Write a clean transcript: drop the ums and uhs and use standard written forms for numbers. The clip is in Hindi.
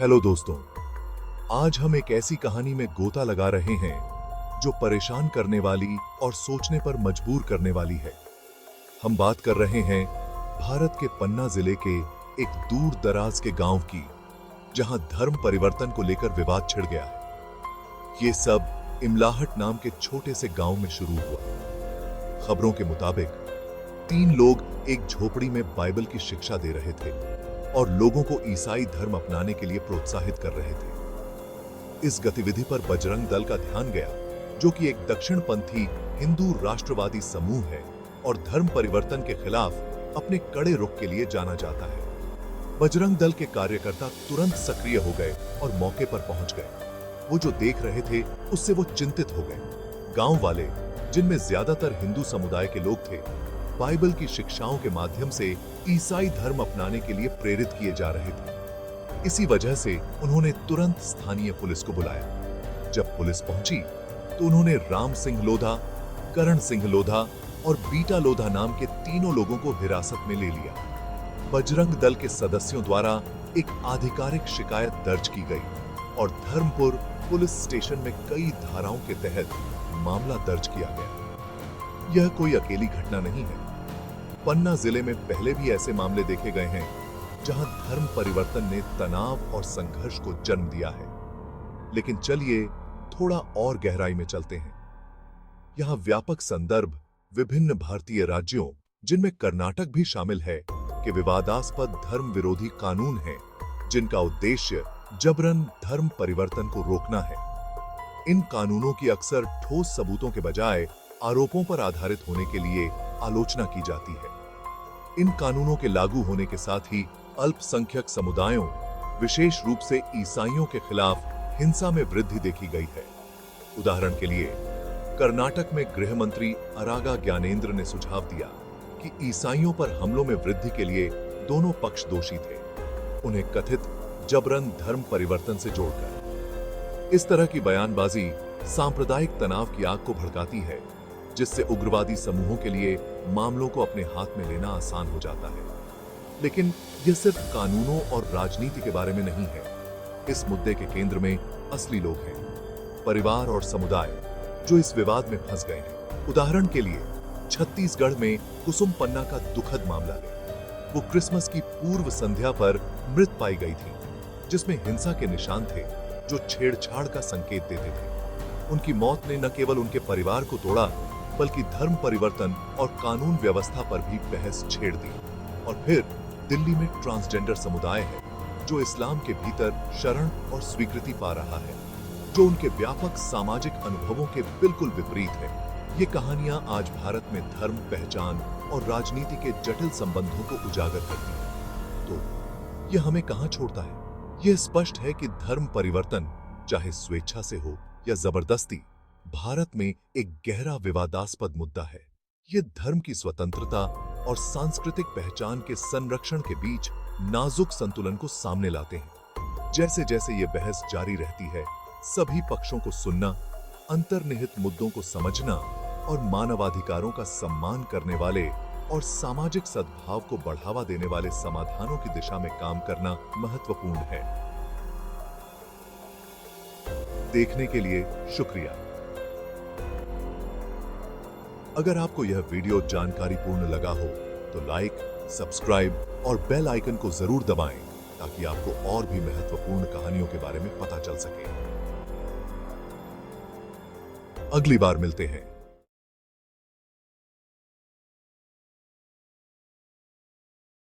हेलो दोस्तों, आज हम एक ऐसी कहानी में गोता लगा रहे हैं जो परेशान करने वाली और सोचने पर मजबूर करने वाली है। हम बात कर रहे हैं भारत के पन्ना जिले के एक दूर दराज के गांव की, जहां धर्म परिवर्तन को लेकर विवाद छिड़ गया है। ये सब इमलाहट नाम के छोटे से गांव में शुरू हुआ। खबरों के मुताबिक 3 लोग एक झोपड़ी में बाइबल की शिक्षा दे रहे थे और लोगों को ईसाई धर्म अपनाने के लिए प्रोत्साहित कर रहे थे। इस गतिविधि पर बजरंग दल का ध्यान गया, जो कि एक दक्षिणपंथी हिंदू राष्ट्रवादी समूह है और धर्म परिवर्तन के खिलाफ अपने कड़े रुख के लिए जाना जाता है। बजरंग दल के कार्यकर्ता तुरंत सक्रिय हो गए और मौके पर पहुंच गए। वो जो देख रहे थे उससे वो चिंतित हो गए। गांव वाले, जिनमें ज्यादातर हिंदू समुदाय के लोग थे, बाइबल की शिक्षाओं के माध्यम से ईसाई धर्म अपनाने के लिए प्रेरित किए जा रहे थे। इसी वजह से उन्होंने तुरंत स्थानीय पुलिस को बुलाया। जब पुलिस पहुंची तो उन्होंने राम सिंह लोधा, करण सिंह लोधा और बीटा लोधा नाम के 3 लोगों को हिरासत में ले लिया। बजरंग दल के सदस्यों द्वारा एक आधिकारिक शिकायत दर्ज की गई और धर्मपुर पुलिस स्टेशन में कई धाराओं के तहत मामला दर्ज किया गया। यह कोई अकेली घटना नहीं है। पन्ना जिले में पहले भी ऐसे मामले देखे गए हैं जहां धर्म परिवर्तन ने तनाव और संघर्ष को जन्म दिया है। लेकिन चलिए थोड़ा और गहराई में चलते हैं। यहां व्यापक संदर्भ विभिन्न भारतीय राज्यों, जिनमें कर्नाटक भी शामिल है, के विवादास्पद धर्म विरोधी कानून हैं, जिनका उद्देश्य जबरन धर्म परिवर्तन को रोकना है। इन कानूनों की अक्सर ठोस सबूतों के बजाय आरोपों पर आधारित होने के लिए आलोचना की जाती है। इन कानूनों के लागू होने के साथ ही अल्पसंख्यक समुदायों, विशेष रूप से ईसाइयों के खिलाफ हिंसा में वृद्धि देखी गई है। उदाहरण के लिए, कर्नाटक में गृह मंत्री अरागा ज्ञानेंद्र ने सुझाव दिया कि ईसाइयों पर हमलों में वृद्धि के लिए दोनों पक्ष दोषी थे, उन्हें कथित जबरन धर्म परिवर्तन से जोड़कर। इस तरह की बयानबाजी सांप्रदायिक तनाव की आग को भड़काती है, जिससे उग्रवादी समूहों के लिए मामलों को अपने हाथ में लेना आसान हो जाता है। लेकिन यह सिर्फ कानूनों और राजनीति के बारे में नहीं है। इस मुद्दे के केंद्र में असली लोग हैं, परिवार और समुदाय, जो इस विवाद में फंस गए हैं। उदाहरण के लिए, छत्तीसगढ़ में कुसुम पन्ना का दुखद मामला है। वो क्रिसमस की पूर्व संध्या पर मृत पाई गई थी, जिसमें हिंसा के निशान थे जो छेड़छाड़ का संकेत देते थे। उनकी मौत ने न केवल उनके परिवार को तोड़ा, बल्कि धर्म परिवर्तन और कानून व्यवस्था पर भी बहस छेड़ दी। और फिर दिल्ली में ट्रांसजेंडर समुदाय है, जो इस्लाम के भीतर शरण और स्वीकृति पा रहा है, जो उनके व्यापक सामाजिक अनुभवों के बिल्कुल विपरीत है। ये कहानियां आज भारत में धर्म, पहचान और राजनीति के जटिल संबंधों को उजागर करती हैं। तो यह हमें कहां छोड़ता है? यह स्पष्ट है कि धर्म परिवर्तन, चाहे स्वेच्छा से हो या जबरदस्ती, भारत में एक गहरा विवादास्पद मुद्दा है। यह धर्म की स्वतंत्रता और सांस्कृतिक पहचान के संरक्षण के बीच नाजुक संतुलन को सामने लाते हैं। जैसे जैसे यह बहस जारी रहती है, सभी पक्षों को सुनना, अंतर्निहित मुद्दों को समझना और मानवाधिकारों का सम्मान करने वाले और सामाजिक सद्भाव को बढ़ावा देने वाले समाधानों की दिशा में काम करना महत्वपूर्ण है। देखने के लिए शुक्रिया। अगर आपको यह वीडियो जानकारीपूर्ण लगा हो तो लाइक, सब्सक्राइब और बेल आइकन को जरूर दबाएं, ताकि आपको और भी महत्वपूर्ण कहानियों के बारे में पता चल सके। अगली बार मिलते हैं।